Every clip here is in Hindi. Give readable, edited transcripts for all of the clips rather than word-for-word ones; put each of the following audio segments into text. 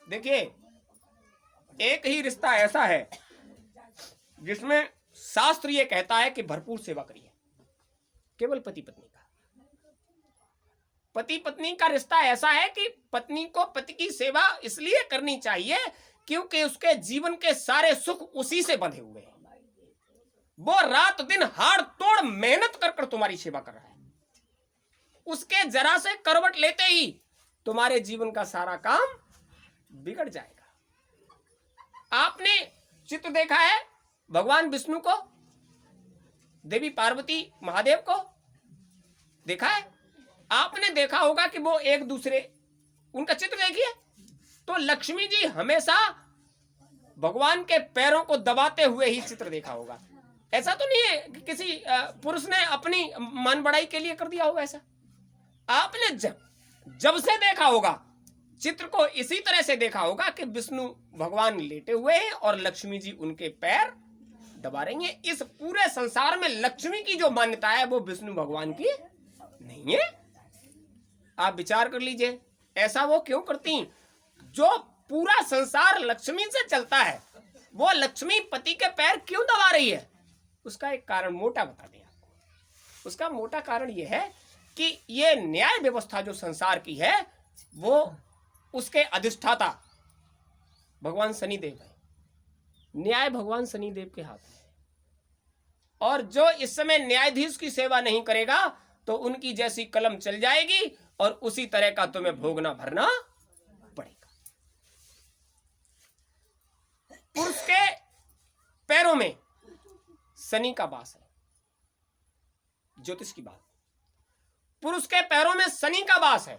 देखिए, एक ही रिश्ता ऐसा है जिसमें शास्त्र ये कहता है कि भरपूर सेवा करिए, केवल पति पत्नी का। पति पत्नी का रिश्ता ऐसा है कि पत्नी को पति की सेवा इसलिए करनी चाहिए क्योंकि उसके जीवन के सारे सुख उसी से बंधे हुए हैं। वो रात दिन हाड़ तोड़ मेहनत कर कर तुम्हारी सेवा कर रहा है। उसके जरा से करवट लेते ही तुम्हारे जीवन का सारा काम बिगड़ जाएगा। आपने चित्र देखा है भगवान विष्णु को, देवी पार्वती, महादेव को देखा है? आपने देखा होगा कि वो एक दूसरे, उनका चित्र देखिए तो लक्ष्मी जी हमेशा भगवान के पैरों को दबाते हुए ही चित्र देखा होगा। ऐसा तो नहीं है कि किसी पुरुष ने अपनी मान बढ़ाई के लिए कर दिया होगा। ऐसा आपने जब से देखा होगा चित्र को, इसी तरह से देखा होगा कि विष्णु भगवान लेटे हुए हैं और लक्ष्मी जी उनके पैर दबा रही हैं। इस पूरे संसार में लक्ष्मी की जो मान्यता है वो विष्णु भगवान की नहीं है। आप विचार कर लीजिए, ऐसा वो क्यों करती? जो पूरा संसार लक्ष्मी से चलता है वो लक्ष्मी पति के पैर क्यों दबा रही है? उसका एक कारण मोटा बता दें आपको। उसका मोटा कारण यह है कि ये न्याय व्यवस्था जो संसार की है वो उसके अधिष्ठाता भगवान शनिदेव है। न्याय भगवान शनिदेव के हाथ में है और जो इस समय न्यायाधीश की सेवा नहीं करेगा तो उनकी जैसी कलम चल जाएगी और उसी तरह का तुम्हें भोगना भरना पड़ेगा। पुरुष के पैरों में शनि का वास है, ज्योतिष की बात। पुरुष के पैरों में शनि का वास है,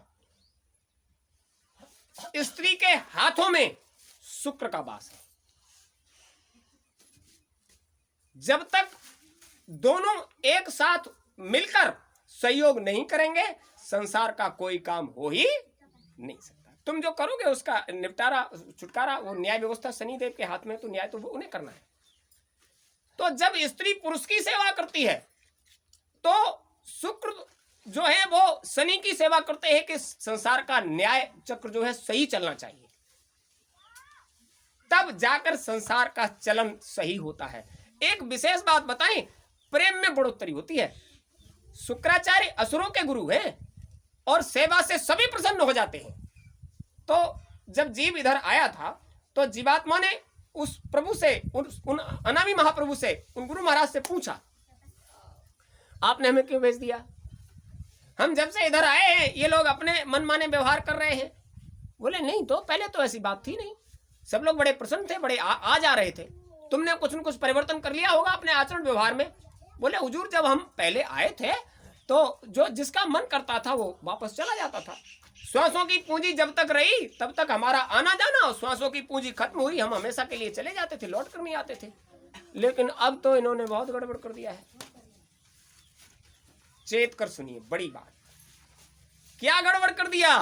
स्त्री के हाथों में शुक्र का वास है। जब तक दोनों एक साथ मिलकर सहयोग नहीं करेंगे संसार का कोई काम हो ही नहीं सकता। तुम जो करोगे उसका निपटारा, छुटकारा वो न्याय व्यवस्था शनिदेव के हाथ में, तो न्याय तो वो उन्हें करना है। तो जब स्त्री पुरुष की सेवा करती है तो शुक्र जो है वो शनि की सेवा करते हैं कि संसार का न्याय चक्र जो है सही चलना चाहिए, तब जाकर संसार का चलन सही होता है। एक विशेष बात बताएं, प्रेम में बढ़ोतरी होती है। शुक्राचार्य असुरों के गुरु हैं और सेवा से सभी प्रसन्न हो जाते हैं। तो जब जीव इधर आया था तो जीवात्मा ने उस प्रभु से, उन अनामी महाप्रभु से, उन गुरु महाराज से पूछा, आपने हमें क्यों भेज दिया? हम जब से इधर आए हैं ये लोग अपने मनमाने व्यवहार कर रहे हैं। बोले नहीं तो पहले तो ऐसी बात थी नहीं, सब लोग बड़े प्रसन्न थे, बड़े आ जा रहे थे। तुमने कुछ न कुछ परिवर्तन कर लिया होगा अपने आचरण व्यवहार में। बोले हुजूर जब हम पहले आए थे तो जो जिसका मन करता था वो वापस चला जाता था। श्वासों की पूंजी जब तक रही तब तक हमारा आना जाना, और श्वासों की पूंजी खत्म हुई हम हमेशा के लिए चले जाते थे, लौट कर नहीं आते थे। लेकिन अब तो इन्होंने बहुत गड़बड़ कर दिया है। चेत कर सुनिए, बड़ी बात। क्या गड़बड़ कर दिया?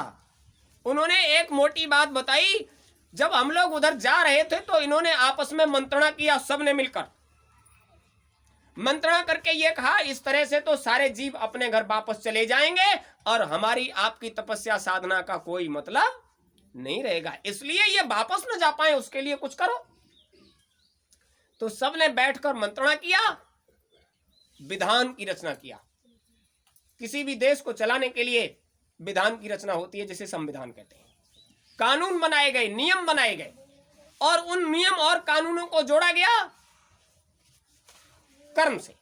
उन्होंने एक मोटी बात बताई। जब हम लोग उधर जा रहे थे तो इन्होंने आपस में मंत्रणा किया, सबने मिलकर मंत्रणा करके ये कहा, इस तरह से तो सारे जीव अपने घर वापस चले जाएंगे और हमारी आपकी तपस्या साधना का कोई मतलब नहीं रहेगा, इसलिए ये वापस न जा पाए उसके लिए कुछ करो। तो सबने बैठकर मंत्रणा किया, विधान की रचना किया। किसी भी देश को चलाने के लिए विधान की रचना होती है, जिसे संविधान कहते हैं। कानून बनाए गए, नियम बनाए गए और उन नियम और कानूनों को जोड़ा गया कर्म से।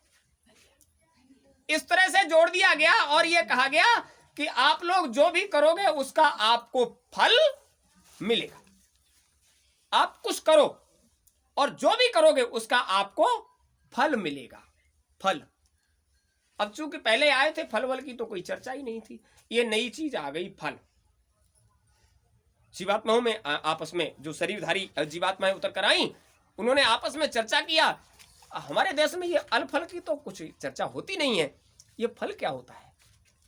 इस तरह से जोड़ दिया गया और यह कहा गया कि आप लोग जो भी करोगे उसका आपको फल मिलेगा। आप कुछ करो और जो भी करोगे उसका आपको फल मिलेगा। फल, अब चूंकि पहले आए थे फल वल की तो कोई चर्चा ही नहीं थी, ये नई चीज आ गई फल। जीवात्माओं में आपस में जो शरीरधारी जीवात्माएं उतर कर आई, उन्होंने आपस में चर्चा किया। हमारे देश में ये अल फल की तो कुछ चर्चा होती नहीं है, ये फल क्या होता है?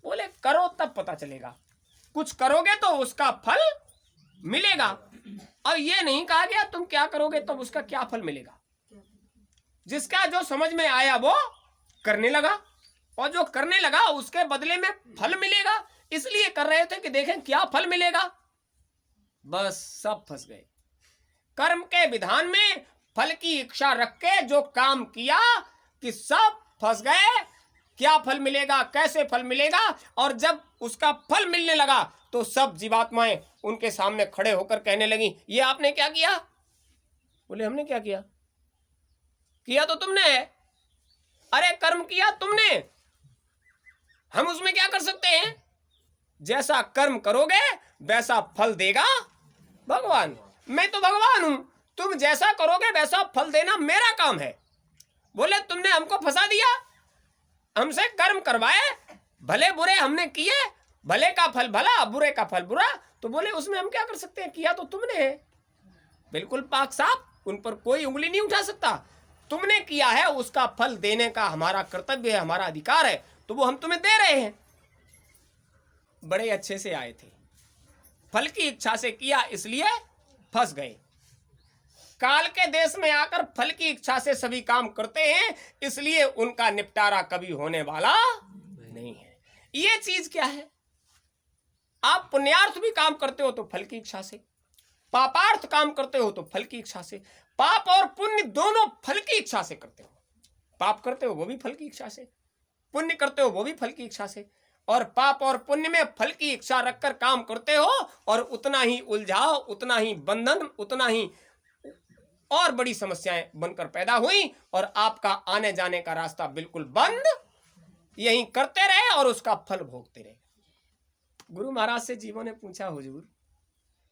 बोले करो तब पता चलेगा, कुछ करोगे तो उसका फल मिलेगा। और ये नहीं कहा गया तुम क्या करोगे तो उसका क्या फल मिलेगा। जिसका जो समझ में आया वो करने लगा और जो करने लगा उसके बदले में फल मिलेगा। इसलिए कर रहे थे कि देखें क्या फल मिलेगा। बस सब फंस गए। कर्म के विधान में फल की इच्छा रख के जो काम किया कि सब फंस गए। क्या फल मिलेगा, कैसे फल मिलेगा, और जब उसका फल मिलने लगा तो सब जीवात्माएं उनके सामने खड़े होकर कहने लगी, ये आपने क्या किया? बोले हमने क्या किया? किया तो तुमने है। अरे कर्म किया तुमने, हम उसमें क्या कर सकते हैं? जैसा कर्म करोगे वैसा फल देगा भगवान। मैं तो भगवान हूं, तुम जैसा करोगे वैसा फल देना मेरा काम है। बोले तुमने हमको फंसा दिया, हमसे कर्म करवाए, भले बुरे हमने किए, भले का फल भला बुरे का फल बुरा। तो बोले उसमें हम क्या कर सकते हैं? किया तो तुमने है, बिल्कुल पाक साफ, उन पर कोई उंगली नहीं उठा सकता। तुमने किया है, उसका फल देने का हमारा कर्तव्य है, हमारा अधिकार है, तो वो हम तुम्हें दे रहे हैं। बड़े अच्छे से आए थे, फल की इच्छा से किया इसलिए फंस गए। काल के देश में आकर फल की इच्छा से सभी काम करते हैं, इसलिए उनका निपटारा कभी होने वाला नहीं है। ये चीज क्या है? आप पुण्यार्थ भी काम करते हो तो फल की इच्छा से, पापार्थ काम करते हो तो फल की इच्छा से। पाप और पुण्य दोनों फल की इच्छा से करते हो। पाप करते हो वो भी फल की इच्छा से, पुण्य करते हो वो भी फल की इच्छा से। और पाप और पुण्य में फल की इच्छा रखकर काम करते हो और उतना ही उलझाव, उतना ही बंधन, उतना ही और बड़ी समस्याएं बनकर पैदा हुई और आपका आने जाने का रास्ता बिल्कुल बंद। यही करते रहे और उसका फल भोगते रहे। गुरु महाराज से जीवों ने पूछा, हुजूर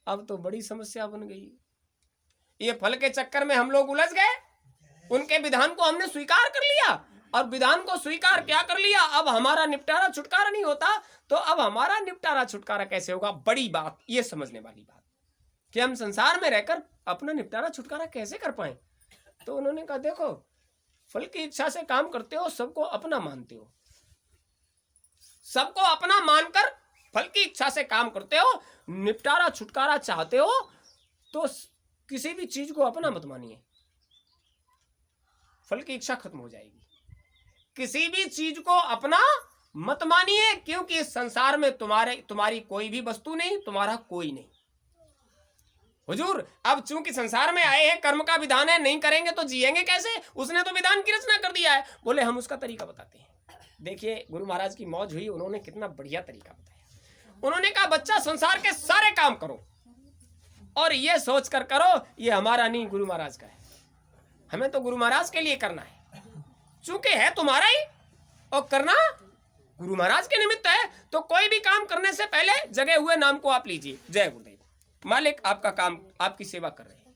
अब तो बड़ी समस्या बन गई, ये फल के चक्कर में हम लोग उलझ गए। उनके विधान को हमने स्वीकार कर लिया और विधान को स्वीकार क्या कर लिया, अब हमारा निपटारा छुटकारा नहीं होता। तो अब हमारा निपटारा छुटकारा कैसे होगा? बड़ी बात, ये समझने वाली बात कि हम संसार में रहकर अपना निपटारा छुटकारा कैसे कर पाए। तो उन्होंने कहा, देखो फल की इच्छा से काम करते हो, सबको अपना मानते हो, सबको अपना मानकर फल की इच्छा से काम करते हो, निपटारा छुटकारा चाहते हो, तो किसी भी चीज को अपना मत मानिए, फल की इच्छा खत्म हो जाएगी। किसी भी चीज को अपना मत मानिए, क्योंकि इस संसार में तुम्हारी कोई भी वस्तु नहीं, तुम्हारा कोई नहीं। हुजूर अब चूंकि संसार में आए हैं, कर्म का विधान है, नहीं करेंगे तो जिएंगे कैसे? उसने तो विधान की रचना कर दिया है। बोले हम उसका तरीका बताते हैं। देखिए गुरु महाराज की मौज हुई, उन्होंने कितना बढ़िया तरीका बताया। उन्होंने कहा, बच्चा संसार के सारे काम करो और ये सोच कर करो ये हमारा नहीं, गुरु महाराज का है। हमें तो गुरु महाराज के लिए करना है, चूंकि है तुम्हारा ही और करना गुरु महाराज के निमित्त है। तो कोई भी काम करने से पहले जगे हुए नाम को आप लीजिए, जय गुरुदेव, मालिक आपका काम, आपकी सेवा कर रहे हैं।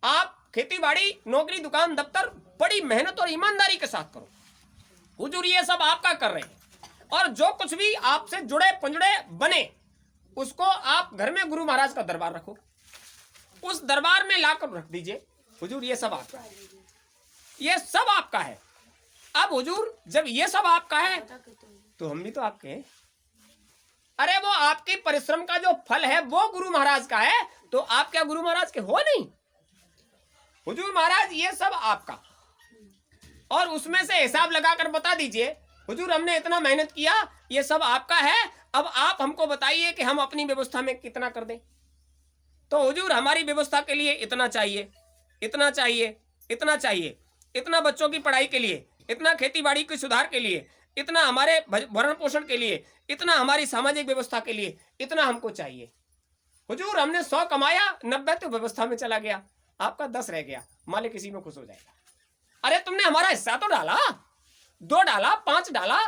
आप खेती बाड़ी, नौकरी, दुकान, दफ्तर बड़ी मेहनत और ईमानदारी के साथ करो। हुजूर ये सब आपका कर रहे हैं, और जो कुछ भी आपसे जुड़े पंजुड़े बने उसको आप घर में गुरु महाराज का दरबार रखो, उस दरबार में लाकर रख दीजिए। हुजूर ये सब आपका है, ये सब आपका है। अब हुजूर जब ये सब आपका है तो हम भी तो आपके हैं। अरे वो आपके परिश्रम का जो फल है वो गुरु महाराज का है, तो आप क्या गुरु महाराज के हो नहीं? हुजूर महाराज ये सब आपका, और उसमें से हिसाब लगाकर बता दीजिए, हुजूर हमने इतना मेहनत किया, ये सब आपका है, अब आप हमको बताइए कि हम अपनी व्यवस्था में कितना कर दें। तो हुजूर हमारी व्यवस्था के लिए इतना चाहिए, इतना चाहिए, इतना चाहिए, इतना बच्चों की पढ़ाई के लिए, इतना खेती बाड़ी के सुधार के लिए, इतना हमारे भरण पोषण के लिए, इतना हमारी सामाजिक व्यवस्था के लिए, इतना हमको चाहिए। हुजूर हमने 100 कमाया, 90 तो व्यवस्था में चला गया, आपका 10 रह गया, मालिक इसी में खुश हो जाएगा। अरे तुमने हमारा हिस्सा तो डाला, 2 डाला, 5 डाला,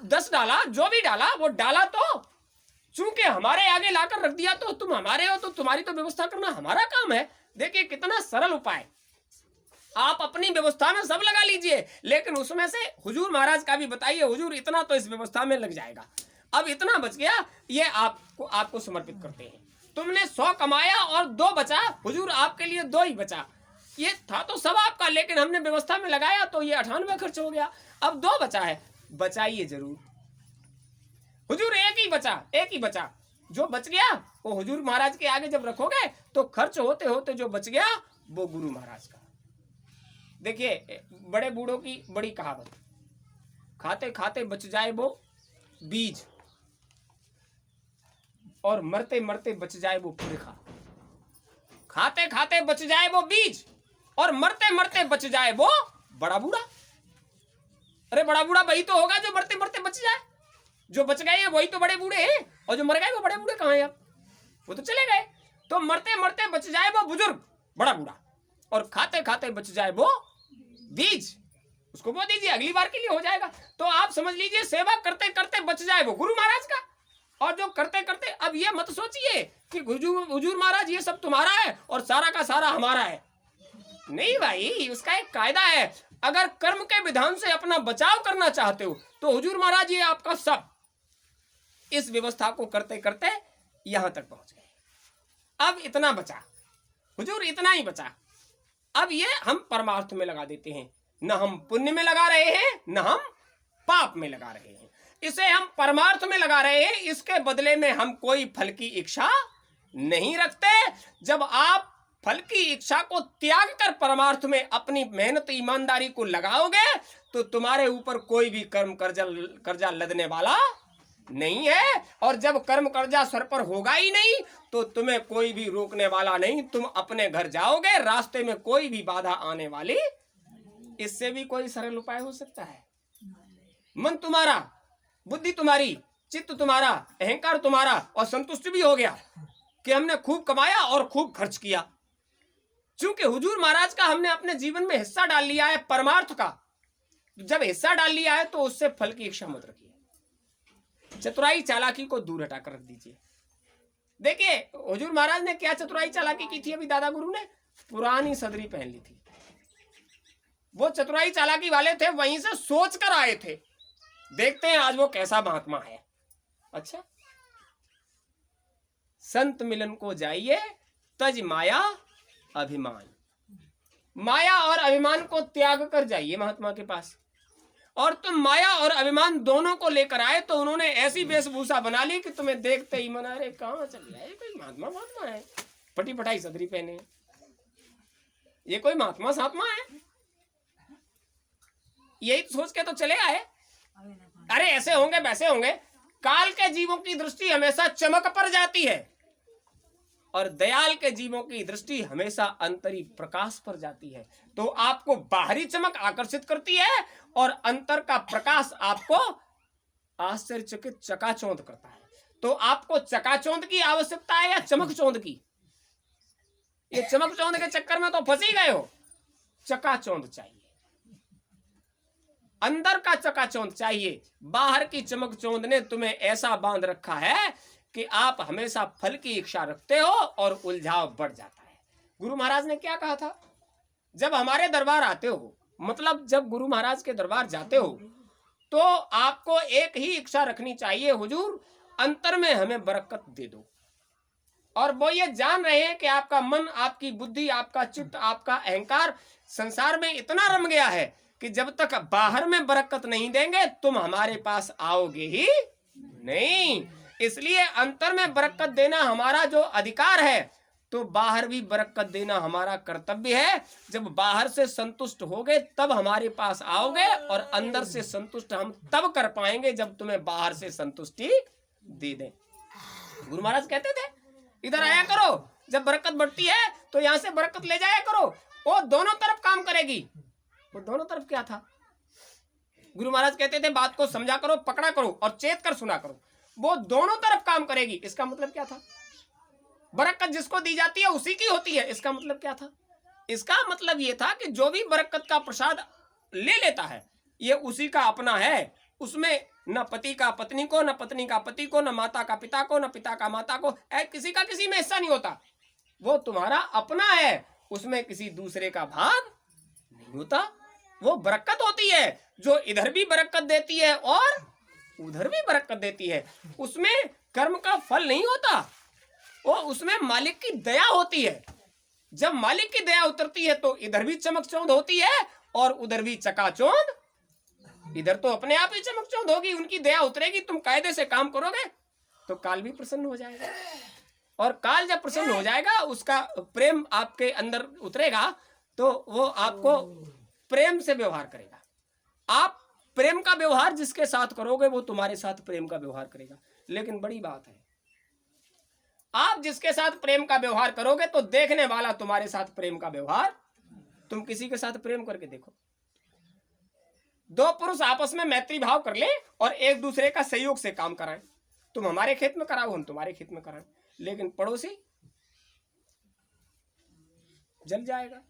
10 डाला, जो भी डाला वो डाला, तो चूंकि हमारे आगे लाकर रख दिया तो तुम हमारे हो, तो तुम्हारी तो व्यवस्था करना हमारा काम है। देखिए कितना सरल उपाय, आप अपनी व्यवस्था में सब लगा लीजिए, लेकिन उसमें से हुजूर महाराज का भी बताइए, हुजूर इतना तो इस व्यवस्था में लग जाएगा, अब इतना बच गया, ये आपको समर्पित करते हैं। तुमने 100 कमाया और 2 बचा, हुजूर आपके लिए 2 ही बचा, ये था तो सब आपका, लेकिन हमने व्यवस्था में लगाया तो ये 98 खर्च हो गया, अब 2 बचा है, बचाइए जरूर। हुजूर एक ही बचा, जो बच गया वो हुजूर महाराज के आगे जब रखोगे तो खर्च होते होते जो बच गया वो गुरु महाराज का। देखिए बड़े बूढ़ों की बड़ी कहावत, खाते खाते बच जाए वो बीज और मरते मरते बच जाए वो पुरखा। खाते खाते बच जाए वो बीज, और मरते मरते बच जाए वो बड़ा बूढ़ा। अरे बड़ा बूढ़ा वही तो होगा जो मरते मरते बच जाए। जो बच गए वही तो बड़े बूढ़े हैं, और जो मर गए वो बड़े बूढ़े कहाँ हैं? अब वो तो चले गए। तो मरते मरते बच जाए वो बुजुर्ग बड़ा बूढ़ा, और खाते खाते बच जाए वो बीज, उसको बो दीजिए, अगली बार के लिए हो जाएगा। तो आप समझ लीजिए सेवा करते करते बच जाए वो गुरु महाराज का, और जो करते करते, अब ये मत सोचिए कि हुजूर महाराज ये सब तुम्हारा है और सारा का सारा हमारा है। नहीं भाई, उसका एक कायदा है। अगर कर्म के विधान से अपना बचाव करना चाहते हो तो हुजूर महाराज ये आपका सब, इस व्यवस्था को करते करते यहां तक पहुंच गए। अब इतना बचा हुजूर, इतना ही बचा। अब ये हम परमार्थ में लगा देते हैं, न हम पुण्य में लगा रहे हैं न हम पाप में लगा रहे हैं, इसे हम परमार्थ में लगा रहे हैं। इसके बदले में हम कोई फल की इच्छा नहीं रखते। जब आप फल की इच्छा को त्याग कर परमार्थ में अपनी मेहनत ईमानदारी को लगाओगे तो तुम्हारे ऊपर कोई भी कर्म कर्जा लदने वाला नहीं है। और जब कर्म कर्जा सर पर होगा ही नहीं तो तुम्हें कोई भी रोकने वाला नहीं, तुम अपने घर जाओगे, रास्ते में कोई भी बाधा आने वाली। इससे भी कोई सरल उपाय हो सकता है? मन तुम्हारा, बुद्धि तुम्हारी, चित्त तुम्हारा, अहंकार तुम्हारा, और संतुष्ट भी हो गया कि हमने खूब कमाया और खूब खर्च किया। क्योंकि हुजूर महाराज का हमने अपने जीवन में हिस्सा डाल लिया है परमार्थ का। जब हिस्सा डाल लिया है तो उससे फल की इच्छा मत रखिए। चतुराई चालाकी को दूर हटाकर रख दीजिए। देखिए हुजूर महाराज ने क्या चतुराई चालाकी की थी? अभी दादा गुरु ने पुरानी सदरी पहन ली थी। वो चतुराई चालाकी वाले थे, वहीं से सोच कर आए थे। देखते हैं आज वो कैसा महात्मा है। अच्छा, संत मिलन को जाइए, तज माया अभिमान। माया और अभिमान को त्याग कर जाइए महात्मा के पास। और तुम माया और अभिमान दोनों को लेकर आए तो उन्होंने ऐसी वेशभूषा बना ली कि तुम्हें देखते ही मना रहे कहां चल रहा है, कोई महात्मा महात्मा है, फटी फटाई सदरी पहने, ये कोई महात्मा सात्मा है? यही सोच के तो चले आए। अरे ऐसे होंगे वैसे होंगे। काल के जीवों की दृष्टि हमेशा चमक पर जाती है और दयाल के जीवों की दृष्टि हमेशा अंतरी प्रकाश पर जाती है। तो आपको बाहरी चमक आकर्षित करती है और अंतर का प्रकाश आपको आश्चर्यचकित चकाचौंध करता है। तो आपको चकाचौंध की आवश्यकता है या चमकचौंध की? ये चमकचौंध के चक्कर में तो फंस ही गए हो। चकाचौंध चाहिए, अंदर का चकाचौंध चाहिए। बाहर की चमकचौंध ने तुम्हें ऐसा बांध रखा है कि आप हमेशा फल की इच्छा रखते हो और उलझाव बढ़ जाता है। गुरु महाराज ने क्या कहा था? जब हमारे दरबार आते हो, मतलब जब गुरु महाराज के दरबार जाते हो, तो आपको एक ही इच्छा रखनी चाहिए, हुजूर अंतर में हमें बरकत दे दो। और वो ये जान रहे हैं कि आपका मन, आपकी बुद्धि, आपका चित्त, आपका अहंकार संसार में इतना रम गया है कि जब तक बाहर में बरकत नहीं देंगे तुम हमारे पास आओगे ही नहीं। इसलिए अंतर में बरकत देना हमारा जो अधिकार है, तो बाहर भी बरकत देना हमारा कर्तव्य है। जब बाहर से संतुष्ट होगे तब हमारे पास आओगे, और अंदर से संतुष्ट हम तब कर पाएंगे जब तुम्हें बाहर से संतुष्टि दे दें। गुरु महाराज कहते थे इधर आया करो, जब बरकत बढ़ती है तो यहां से बरकत ले जाया करो, वो दोनों तरफ काम करेगी। वो दोनों तरफ क्या था? गुरु महाराज कहते थे बात को समझा करो, पकड़ा करो और चेत कर सुना करो, वो दोनों तरफ काम करेगी। इसका मतलब क्या था? बरकत जिसको दी जाती है उसी की होती है। इसका मतलब क्या था? इसका मतलब ये था कि जो भी बरकत का प्रसाद ले लेता है ये उसी का अपना है। उसमें न पति का पत्नी को, न पत्नी का पति को, न माता का पिता को, न पिता का माता को, किसी का किसी में हिस्सा नहीं होता। वो तुम्हारा अपना है, उसमें किसी दूसरे का भाग नहीं होता। वो बरकत होती है जो इधर भी बरकत देती है और उधर भी बरकत देती है। उसमें कर्म का फल नहीं होता, वो उसमें मालिक की दया होती है। जब मालिक की दया उतरती है तो इधर भी चमकचौंध होती है और उधर भी चकाचौंध। इधर तो अपने आप ही चमकचौंध होगी, उनकी दया उतरेगी, तुम कायदे से काम करोगे तो काल भी प्रसन्न हो जाएगा। और काल जब प्रसन्न हो जाएगा, उसका प्रेम आपके अंदर उतरेगा तो वो आपको प्रेम से व्यवहार करेगा। आप प्रेम का व्यवहार जिसके साथ करोगे वो तुम्हारे साथ प्रेम का व्यवहार करेगा। लेकिन बड़ी बात है, आप जिसके साथ प्रेम का व्यवहार करोगे तो देखने वाला तुम्हारे साथ प्रेम का व्यवहार, तुम किसी के साथ प्रेम करके देखो, दो पुरुष आपस में मैत्री भाव कर ले और एक दूसरे का सहयोग से काम कराएं, तुम हमारे खेत में कराओ, हम तुम्हारे खेत में कराएं, लेकिन पड़ोसी जल जाएगा।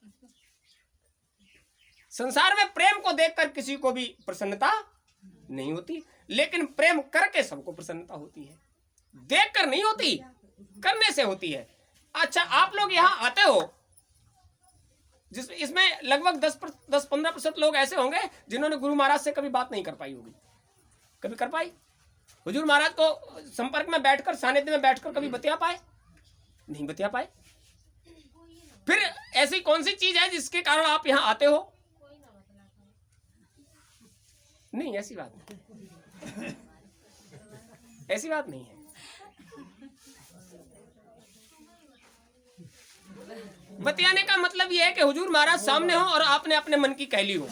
संसार में प्रेम को देखकर किसी को भी प्रसन्नता नहीं होती, लेकिन प्रेम करके सबको प्रसन्नता होती है। देखकर नहीं होती, करने से होती है। अच्छा, आप लोग यहां आते हो, इसमें लगभग 10-15% लोग ऐसे होंगे जिन्होंने गुरु महाराज से कभी बात नहीं कर पाई होगी। कभी कर पाई? हुजूर महाराज को संपर्क में बैठकर, सानिध्य में बैठकर कभी बतिया पाए? नहीं बतिया पाए। फिर ऐसी कौन सी चीज है जिसके कारण आप यहां आते हो? नहीं, ऐसी बात नहीं, ऐसी बात नहीं है। बतियाने का मतलब यह है कि हुजूर महाराज सामने हो और आपने अपने मन की कह ली हो।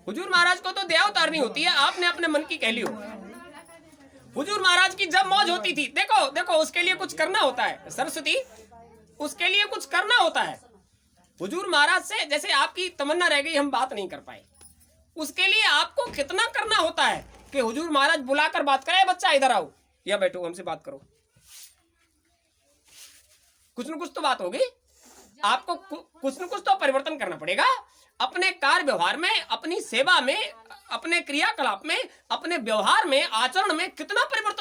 हुजूर महाराज को तो दया उतारनी होती है, आपने अपने मन की कह ली हो। हुजूर महाराज की जब मौज होती थी, देखो देखो, उसके लिए कुछ करना होता है सरस्वती, उसके लिए कुछ करना होता है। हुजूर महाराज से जैसे आपकी तमन्ना रह गई, हम बात नहीं कर पाए, उसके लिए आपको कितना करना होता है कि हुजूर महाराज बुलाकर बात करें, बच्चा इधर आओ या बैठो, हमसे बात करो। कुछ न कुछ तो बात होगी, आपको कुछ न कुछ तो परिवर्तन करना पड़ेगा अपने कार्य व्यवहार में, अपनी सेवा में, अपने क्रियाकलाप में, अपने व्यवहार में, आचरण में कितना परिवर्तन